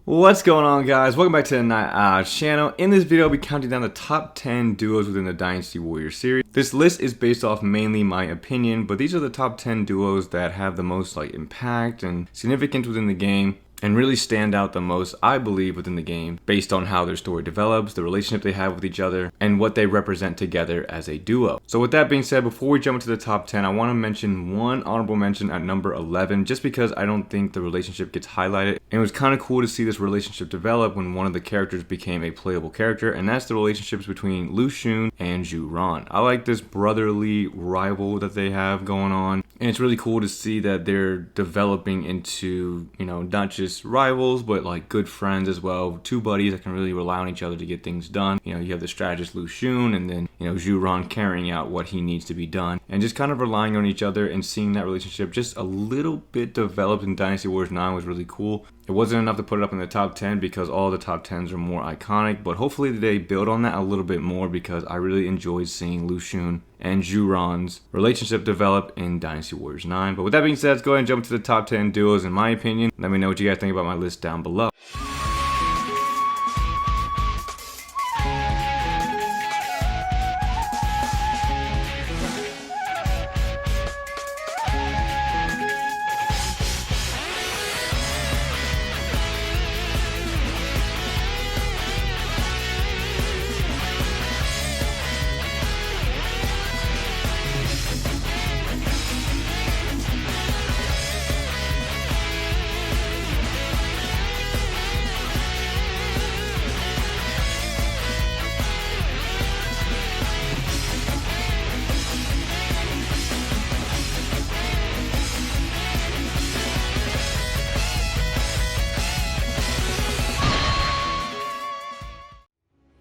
What's going on, guys? Welcome back to the Night Owl channel. In this video, I'll be counting down the top 10 duos within the Dynasty Warriors series. This list is based off mainly my opinion, but these are the top 10 duos that have the most impact and significance within the game and really stand out the most, I believe, within the game based on how their story develops, the relationship they have with each other, and what they represent together as a duo. So with that being said, before we jump into the top 10, I want to mention one honorable mention at number 11, just because I don't think the relationship gets highlighted. And it was kind of cool to see this relationship develop when one of the characters became a playable character, and that's the relationships between Lu Xun and Zhu Ran. I like this brotherly rival that they have going on, and it's really cool to see that they're developing into, not just rivals, but good friends as well. Two buddies that can really rely on each other to get things done. You have the strategist Lu Xun, and then Zhu Ran carrying out what he needs to be done, and just kind of relying on each other and seeing that relationship just a little bit developed in Dynasty Warriors 9 was really cool. It wasn't enough to put it up in the top 10 because all the top 10s are more iconic, but hopefully they build on that a little bit more because I really enjoyed seeing Lu Xun and Zhu Ran's relationship develop in Dynasty Warriors 9. But with that being said, let's go ahead and jump to the top 10 duos in my opinion. Let me know what you guys think about my list down below.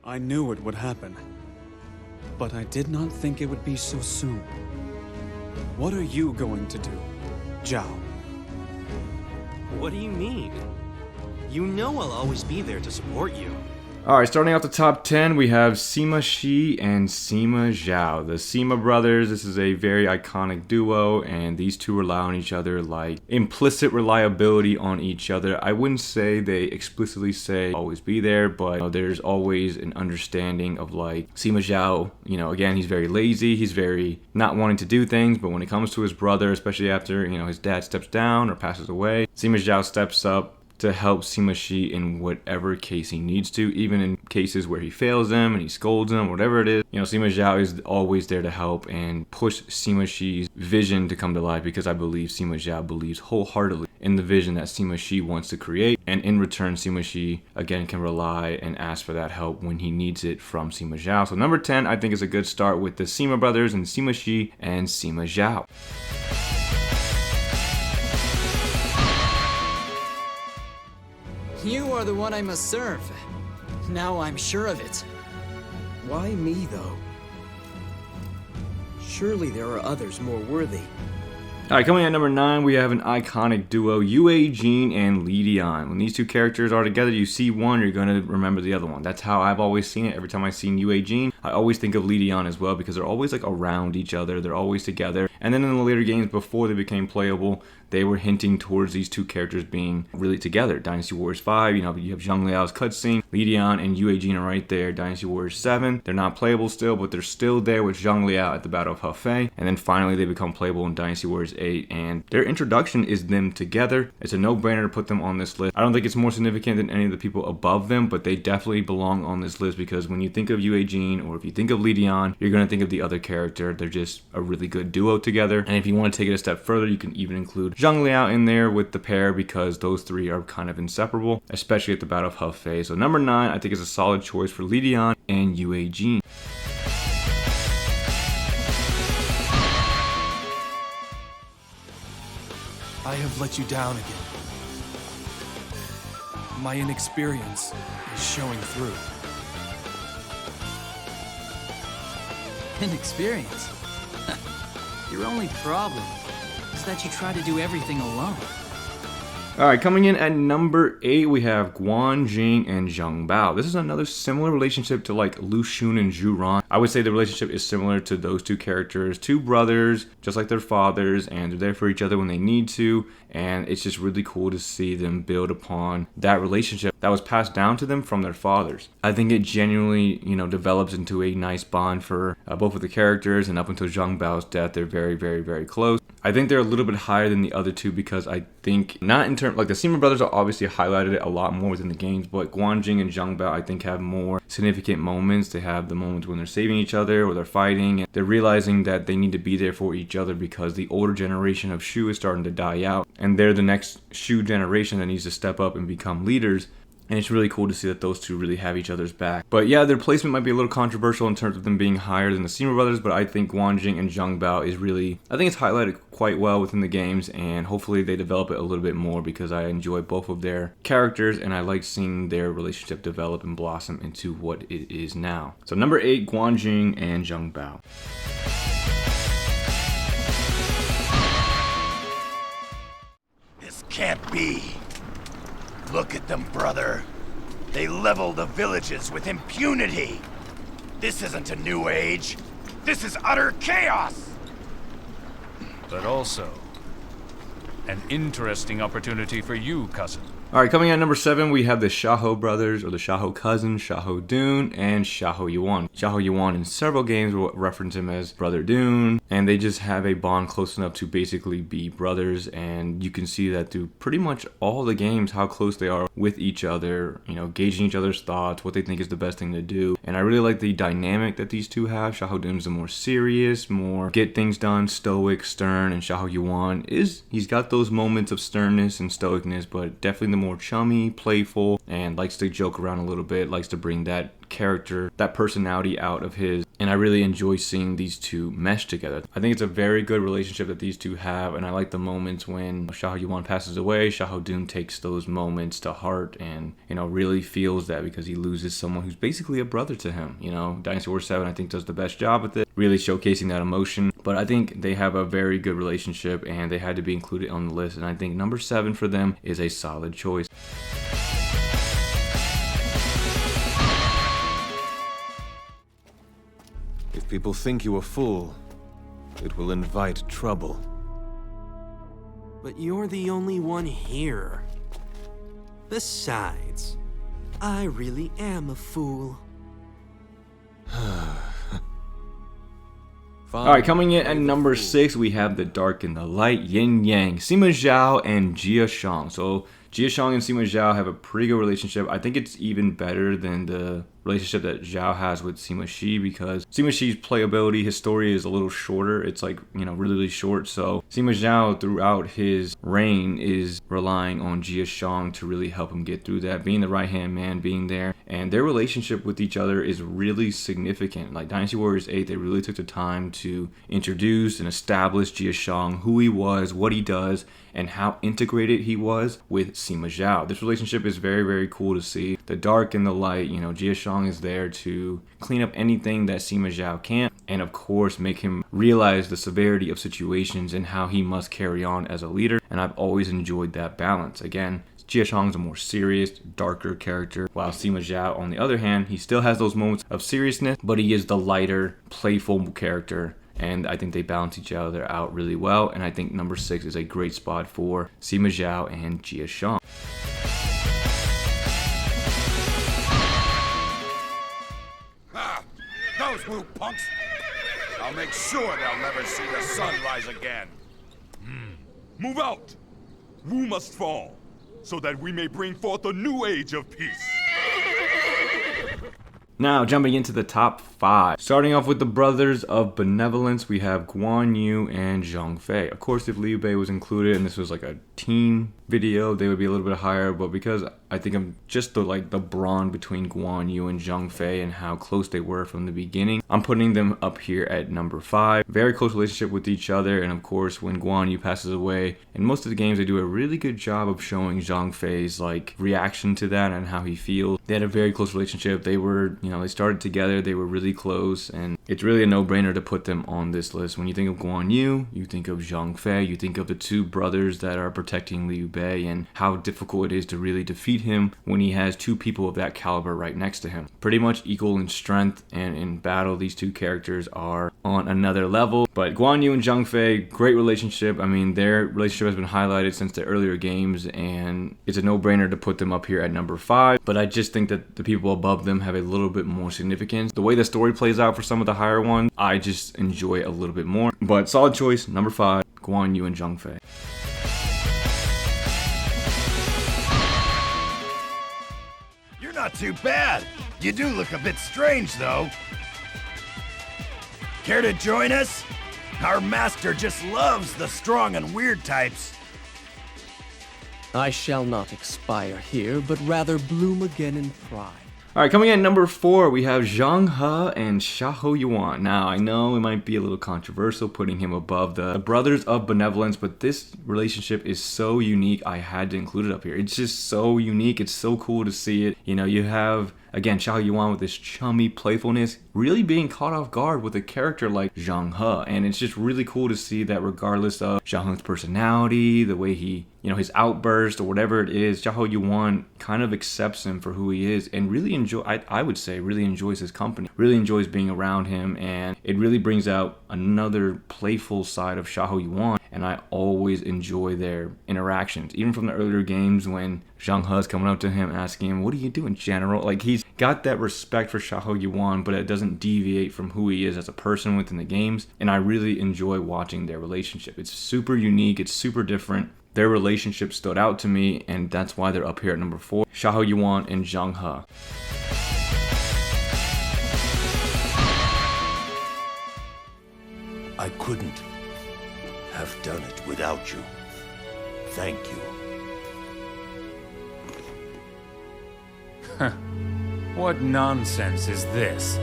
I knew it would happen, but I did not think it would be so soon. What are you going to do, Zhao? What do you mean? You know I'll always be there to support you. Alright, starting off the top 10, we have Sima Shi and Sima Zhao. The Sima brothers, this is a very iconic duo, and these two rely on each other, implicit reliability on each other. I wouldn't say they explicitly say always be there, but there's always an understanding of Sima Zhao, again, he's very lazy, he's very not wanting to do things, but when it comes to his brother, especially after, his dad steps down or passes away, Sima Zhao steps up to help Sima Shi in whatever case he needs to, even in cases where he fails them and he scolds them, whatever it is. Sima Zhao is always there to help and push Sima Shi's vision to come to life, because I believe Sima Zhao believes wholeheartedly in the vision that Sima Shi wants to create, and in return Sima Shi again can rely and ask for that help when he needs it from Sima Zhao. So number 10 I think is a good start with the Sima brothers and Sima Shi and Sima Zhao. You are the one I must serve. Now I'm sure of it. Why me, though? Surely there are others more worthy. Alright, coming in at number 9, we have an iconic duo, Yue Jin and Li Dian. When these two characters are together, you see one, you're going to remember the other one. That's how I've always seen it. Every time I've seen Yue Jin, I always think of Li Dian as well, because they're always around each other, they're always together. And then in the later games, before they became playable, they were hinting towards these two characters being really together. Dynasty Warriors 5, you have Zhang Liao's cutscene. Li Dian and Yue Jin are right there. Dynasty Warriors 7, they're not playable still, but they're still there with Zhang Liao at the Battle of Hefei. And then finally they become playable in Dynasty Warriors 8, and their introduction is them together. It's a no-brainer to put them on this list. I don't think it's more significant than any of the people above them, but they definitely belong on this list, because when you think of Yue Jin or if you think of Li Dian, you're going to think of the other character. They're just a really good duo together. And if you want to take it a step further, you can even include Zhang Liao in there with the pair, because those three are kind of inseparable, especially at the Battle of Hefei. So number 9 I think is a solid choice for Li Dian and Yue Jin. I have let you down again. My inexperience is showing through. Inexperience? Your only problem is that you try to do everything alone. Alright, coming in at number 8, we have Guan Jing and Zheng Bao. This is another similar relationship to like Lu Xun and Zhu Ran. I would say the relationship is similar to those two characters. Two brothers, just like their fathers, and they're there for each other when they need to. And it's just really cool to see them build upon that relationship that was passed down to them from their fathers. I think it genuinely, develops into a nice bond for both of the characters, and up until Zhang Bao's death, they're very, very, very close. I think they're a little bit higher than the other two because I think, not in terms, like the Sima brothers are obviously highlighted it a lot more within the games, but Guanjing and Zhang Bao I think have more significant moments. They have the moments when they're saving each other or they're fighting, and they're realizing that they need to be there for each other because the older generation of Shu is starting to die out, and they're the next Shu generation that needs to step up and become leaders. And it's really cool to see that those two really have each other's back. But yeah, their placement might be a little controversial in terms of them being higher than the Sima brothers, but I think Guanjing and Zhang Bao is really, I think it's highlighted quite well within the games, and hopefully they develop it a little bit more because I enjoy both of their characters and I like seeing their relationship develop and blossom into what it is now. So number 8, Guanjing and Zhang Bao. This can't be. Look at them, brother. They level the villages with impunity. This isn't a new age. This is utter chaos. But also, an interesting opportunity for you, cousin. Alright, coming at number 7, we have the Xiahou brothers, or the Xiahou cousins, Xiahou Dun and Xiahou Yuan. Xiahou Yuan in several games will reference him as Brother Dun, and they just have a bond close enough to basically be brothers, and you can see that through pretty much all the games how close they are with each other, gauging each other's thoughts, what they think is the best thing to do. And I really like the dynamic that these two have. Xiahou Dun's the more serious, more get things done, stoic, stern, and Xiahou Yuan he's got those moments of sternness and stoicness, but definitely the more chummy, playful, and likes to joke around a little bit, likes to bring that character, that personality out of his. And I really enjoy seeing these two mesh together. I think it's a very good relationship that these two have, and I like the moments when Xiahou Yuan passes away, Xiahou Dun takes those moments to heart and, really feels that because he loses someone who's basically a brother to him. Dynasty Warriors 7 I think does the best job with it, really showcasing that emotion. But I think they have a very good relationship and they had to be included on the list, and I think number 7 for them is a solid choice. If people think you a fool, it will invite trouble. But you're the only one here. Besides, I really am a fool. Alright, coming in at number 6, we have the dark and the light, yin yang, Sima Zhao and Jia Shang. So Jia Shang and Sima Zhao have a pretty good relationship. I think it's even better than the relationship that Zhao has with Sima Shi, because Sima Shi's playability, his story is a little shorter. It's like, really, really short. So Sima Zhao throughout his reign is relying on Jia Shang to really help him get through that, being the right-hand man, being there. And their relationship with each other is really significant. Like Dynasty Warriors 8, they really took the time to introduce and establish Jia Shang, who he was, what he does, and how integrated he was with Sima Zhao. This relationship is very, very cool to see. The dark and the light, Jia Shang is there to clean up anything that Sima Zhao can't, and of course make him realize the severity of situations and how he must carry on as a leader. And I've always enjoyed that balance. Again, Jia Shang's a more serious, darker character, while Sima Zhao, on the other hand, he still has those moments of seriousness, but he is the lighter, playful character. And I think they balance each other out really well. And I think number 6 is a great spot for Sima Zhao and Jia Shang. Those Wu punks! I'll make sure they'll never see the sun rise again. Move out! Wu must fall, so that we may bring forth a new age of peace. Now, jumping into the top 5. Starting off with the Brothers of Benevolence, we have Guan Yu and Zhang Fei. Of course, if Liu Bei was included and this was like a team video, they would be a little bit higher, but because I think I'm just the bond between Guan Yu and Zhang Fei and how close they were from the beginning, I'm putting them up here at number 5. Very close relationship with each other, and of course when Guan Yu passes away, in most of the games they do a really good job of showing Zhang Fei's reaction to that and how he feels. They had a very close relationship. They were, they started together, they were really close, and it's really a no-brainer to put them on this list. When you think of Guan Yu, you think of Zhang Fei, you think of the two brothers that are protecting Liu Bei and how difficult it is to really defeat him when he has two people of that caliber right next to him. Pretty much equal in strength, and in battle, these two characters are on another level. But Guan Yu and Zhang Fei, great relationship. I mean, their relationship has been highlighted since the earlier games, and it's a no-brainer to put them up here at number 5. But I just think that the people above them have a little bit more significance. The way the story plays out for some of the higher ones, I just enjoy it a little bit more. But solid choice, number 5, Guan Yu and Zhang Fei. You're not too bad. You do look a bit strange, though. Care to join us? Our master just loves the strong and weird types. I shall not expire here, but rather bloom again in pride. Alright, coming in at number 4, we have Zhang He and Xiahou Yuan. Now, I know it might be a little controversial putting him above the brothers of benevolence, but this relationship is so unique, I had to include it up here. It's just so unique, it's so cool to see it. You know, you have, again, Xiahou Yuan with this chummy playfulness, really being caught off guard with a character like Zhang He. And it's just really cool to see that regardless of Zhang He's personality, the way he, you know, his outburst or whatever it is, Xiahou Yuan kind of accepts him for who he is and really I would say really enjoys his company, really enjoys being around him, and it really brings out another playful side of Xiahou Yuan. And I always enjoy their interactions, even from the earlier games when Zhang He's coming up to him asking him, "What are you doing, General?" Like, he's got that respect for Xiahou Yuan, but it doesn't deviate from who he is as a person within the games. And I really enjoy watching their relationship. It's super unique, it's super different. Their relationship stood out to me, and that's why they're up here at number 4. Xiahou Yuan and Zhang He. I couldn't have done it without you. Thank you. What nonsense is this?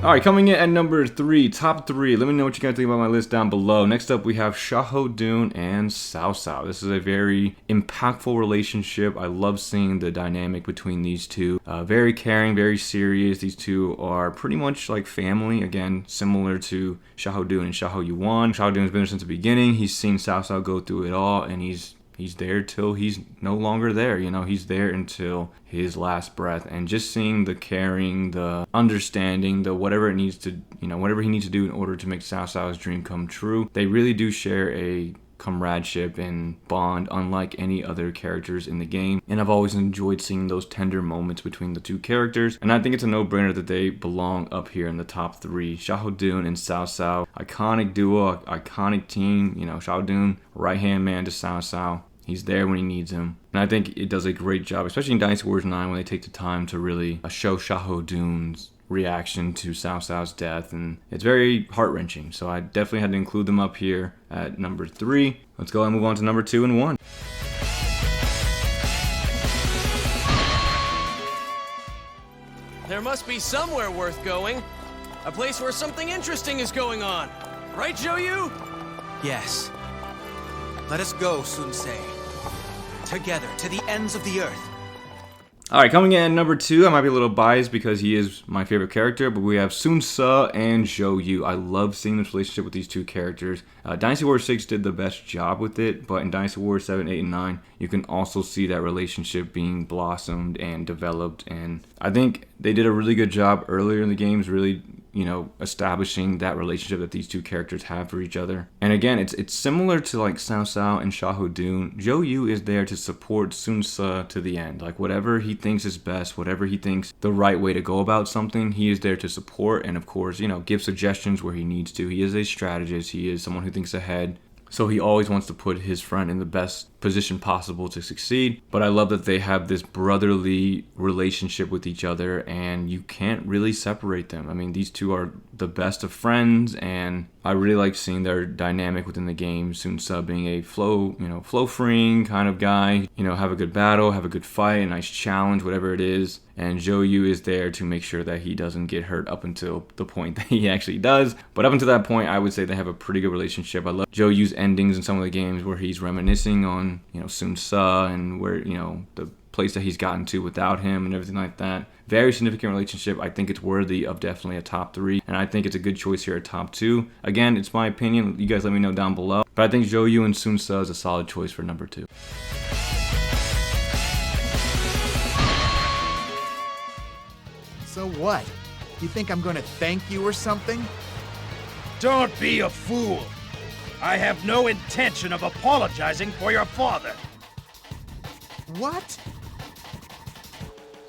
Alright, coming in at number 3, top 3. Let me know what you guys think about my list down below. Next up, we have Xiahou Dun and Cao Cao. This is a very impactful relationship. I love seeing the dynamic between these two. Very caring, very serious. These two are pretty much like family. Again, similar to Xiahou Dun and Xiahou Yuan. Xiahou Dun has been there since the beginning. He's seen Cao Cao go through it all, and he's there till he's no longer there. You know, he's there until his last breath. And just seeing the caring, the understanding, the whatever it needs to, you know, whatever he needs to do in order to make Cao Cao's dream come true. They really do share a comradeship and bond unlike any other characters in the game, and I've always enjoyed seeing those tender moments between the two characters, and I think it's a no-brainer that they belong up here in the top 3. Xiahou Dun and Cao Cao, iconic duo, iconic team. You know, Xiahou Dun, right-hand man to Cao Cao. He's there when he needs him. And I think it does a great job, especially in Dynasty Warriors 9, when they take the time to really show Xiahou Dun's reaction to Cao Cao's death, and it's very heart-wrenching. So I definitely had to include them up here at number 3. Let's go and move on to number 2 and 1. There must be somewhere worth going. A place where something interesting is going on. Right, Zhou? Yes. Let us go, Sun Ce. Together, to the ends of the earth. Alright, coming in at number 2, I might be a little biased because he is my favorite character, but we have Sun Ce and Zhou Yu. I love seeing this relationship with these two characters. Dynasty Warriors 6 did the best job with it, but in Dynasty Warriors 7, 8, and 9, you can also see that relationship being blossomed and developed, and I think they did a really good job earlier in the games, really, you know, establishing that relationship that these two characters have for each other. And again, it's similar to like Cao Cao and Xiahou Dun. Zhou Yu is there to support Sun Ce to the end. Like, whatever he thinks is best, whatever he thinks the right way to go about something, he is there to support and, of course, you know, give suggestions where he needs to. He is a strategist. He is someone who thinks ahead. So he always wants to put his friend in the best position possible to succeed. But I love that they have this brotherly relationship with each other, and you can't really separate them. I mean, these two are the best of friends, and I really like seeing their dynamic within the game. Sun Ce being a flow-freeing kind of guy, you know, have a good battle, have a good fight, a nice challenge, whatever it is. And Zhou Yu is there to make sure that he doesn't get hurt up until the point that he actually does. But up until that point, I would say they have a pretty good relationship. I love Zhou Yu's endings in some of the games where he's reminiscing on, you know, Sun Ce, and where, you know, the place that he's gotten to without him and everything like that. Very significant relationship. I think it's worthy of definitely a top 3, and I think it's a good choice here at top 2. Again, it's my opinion. You guys let me know down below. But I think Zhou and Sun Ce is a solid choice for number 2. So what? You think I'm gonna thank you or something? Don't be a fool. I have no intention of apologizing for your father. What?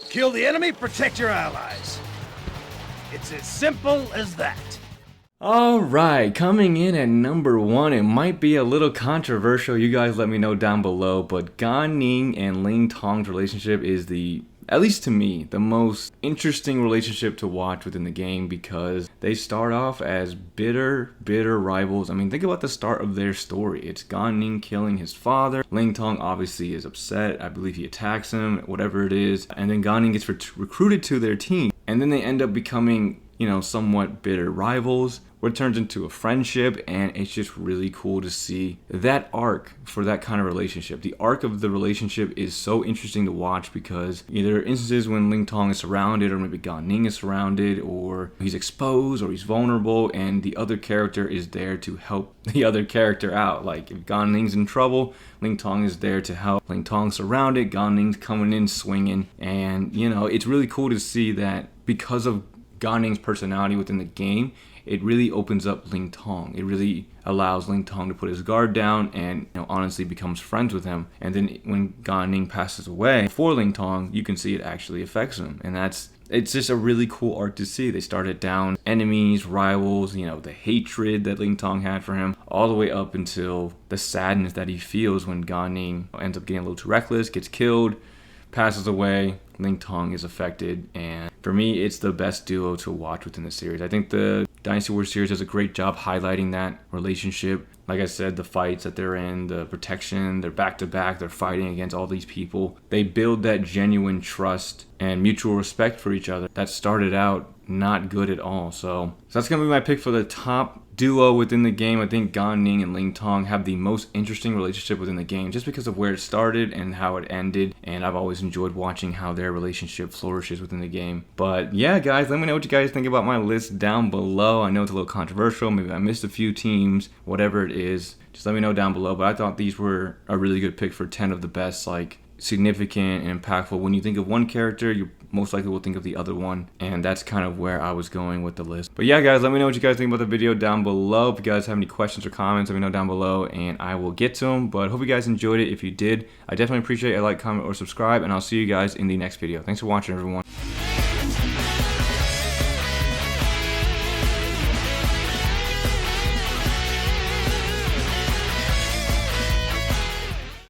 Kill the enemy, protect your allies. It's as simple as that. Alright, coming in at number 1, it might be a little controversial, you guys let me know down below, but Gan Ning and Ling Tong's relationship is at least to me, the most interesting relationship to watch within the game, because they start off as bitter rivals. I mean, think about the start of their story. It's Gan Ning killing his father. Ling Tong obviously is upset. I believe he attacks him, whatever it is. And then Gan Ning gets recruited to their team. And then they end up becoming, you know, somewhat bitter rivals, where it turns into a friendship, and it's just really cool to see that arc for that kind of relationship. The arc of the relationship is so interesting to watch, because there are instances when Ling Tong is surrounded, or maybe Gan Ning is surrounded, or he's exposed, or he's vulnerable, and the other character is there to help the other character out. Like if Gan Ning's in trouble, Ling Tong is there to help. Ling Tong's surrounded, Gan Ning's coming in swinging, and you know, it's really cool to see that because of Gan Ning's personality within the game, it really opens up Ling Tong. It really allows Ling Tong to put his guard down and, you know, honestly becomes friends with him. And then when Gan Ning passes away for Ling Tong, you can see it actually affects him. And it's just a really cool arc to see. They started down enemies, rivals, you know, the hatred that Ling Tong had for him, all the way up until the sadness that he feels when Gan Ning ends up getting a little too reckless, gets killed, passes away. Ling Tong is affected, and for me, it's the best duo to watch within the series. I think the Dynasty Warriors series does a great job highlighting that relationship. Like I said, the fights that they're in, the protection, they're back-to-back, they're fighting against all these people. They build that genuine trust and mutual respect for each other that started out not good at all. So that's going to be my pick for the top duo within the game. I think Gan Ning and Ling Tong have the most interesting relationship within the game, just because of where it started and how it ended, and I've always enjoyed watching how their relationship flourishes within the game. But yeah, guys, let me know what you guys think about my list down below. I know it's a little controversial, maybe I missed a few teams, whatever it is, just let me know down below. But I thought these were a really good pick for 10 of the best, like, significant and impactful. When you think of one character, you most likely will think of the other one, and that's kind of where I was going with the list. But yeah, guys, let me know what you guys think about the video down below. If you guys have any questions or comments, let me know down below and I will get to them. But hope you guys enjoyed it. If you did, I definitely appreciate a like, comment, or subscribe, and I'll see you guys in the next video. Thanks for watching, everyone.